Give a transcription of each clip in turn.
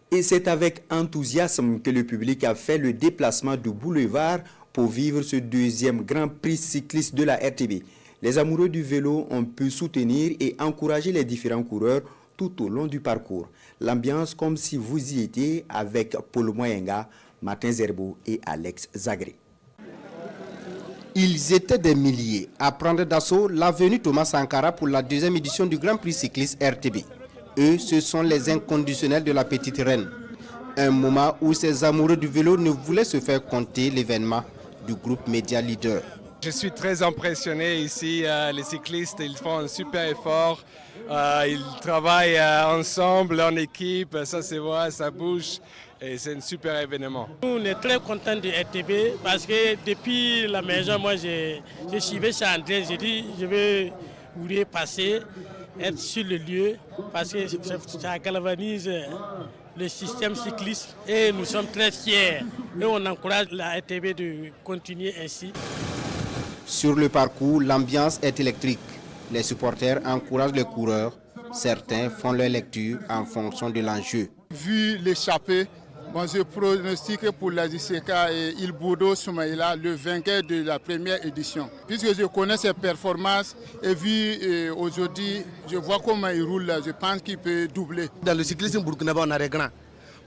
Et c'est avec enthousiasme que le public a fait le déplacement du boulevard pour vivre ce deuxième Grand Prix cycliste de la RTB. Les amoureux du vélo ont pu soutenir et encourager les différents coureurs tout au long du parcours. L'ambiance comme si vous y étiez avec Paul Moyenga, Martin Zerbo et Alex Zagré. Ils étaient des milliers à prendre d'assaut l'avenue Thomas Sankara pour la deuxième édition du Grand Prix cycliste RTB. Eux, ce sont les inconditionnels de la Petite Reine. Un moment où ces amoureux du vélo ne voulaient se faire compter l'événement du groupe Média Leader. Je suis très impressionné ici. Les cyclistes, ils font un super effort. Ils travaillent ensemble, en équipe. Ça se voit, ça bouge. Et c'est un super événement. On est très contents de RTB parce que depuis la maison, moi, je suivais ça en train. J'ai dit, je vais vouloir passer, être sur le lieu parce que ça galvanise le système cycliste et nous sommes très fiers. Et on encourage la RTB de continuer ainsi. Sur le parcours, l'ambiance est électrique. Les supporters encouragent les coureurs. Certains font leur lecture en fonction de l'enjeu. Vu l'échappée, je pronostique pour la JCK et Il Bodo Soumaïla, le vainqueur de la première édition. Puisque je connais ses performances et vu aujourd'hui, je vois comment il roule, je pense qu'il peut doubler. Dans le cyclisme burkinabé, on a des grands.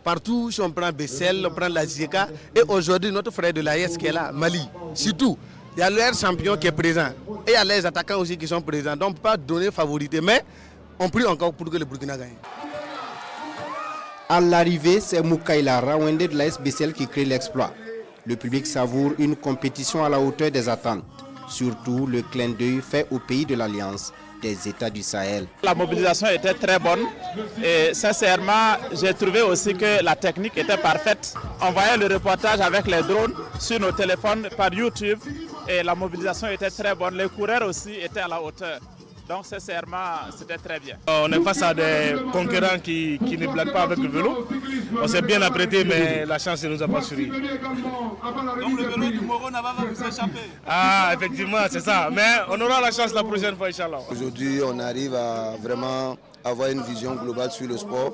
Partout, si on prend Bessel, on prend la JCK et aujourd'hui, notre frère de l'AES qui est là, Mali, surtout. Il y a leur champion qui est présent et il y a les attaquants aussi qui sont présents. Donc on ne peut pas donner favorité, mais on prie encore pour que le Burkina gagne. À l'arrivée, c'est Moukaïla Rawende de la SBCL qui crée l'exploit. Le public savoure une compétition à la hauteur des attentes. Surtout le clin d'œil fait au pays de l'Alliance des États du Sahel. La mobilisation était très bonne et sincèrement, j'ai trouvé aussi que la technique était parfaite. On voyait le reportage avec les drones sur nos téléphones par YouTube et la mobilisation était très bonne. Les coureurs aussi étaient à la hauteur. Donc sincèrement, c'était très bien. On est face à des concurrents qui ne blaguent pas avec le vélo. On s'est bien apprêté, mais la chance ne nous a pas souri. Donc le vélo du Moro n'a pas vous échapper. Ah, effectivement, c'est ça. Mais on aura la chance la prochaine fois, Inch'Allah. Aujourd'hui, on arrive à vraiment avoir une vision globale sur le sport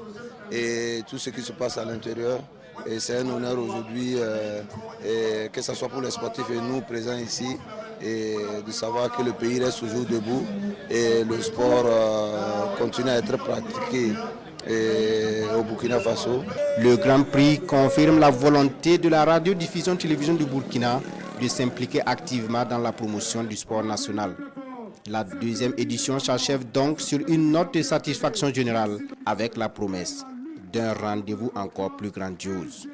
et tout ce qui se passe à l'intérieur. Et c'est un honneur aujourd'hui, que ce soit pour les sportifs et nous présents ici, et de savoir que le pays reste toujours debout et le sport continue à être pratiqué au Burkina Faso. Le Grand Prix confirme la volonté de la radiodiffusion-télévision du Burkina de s'impliquer activement dans la promotion du sport national. La deuxième édition s'achève donc sur une note de satisfaction générale avec la promesse d'un rendez-vous encore plus grandiose.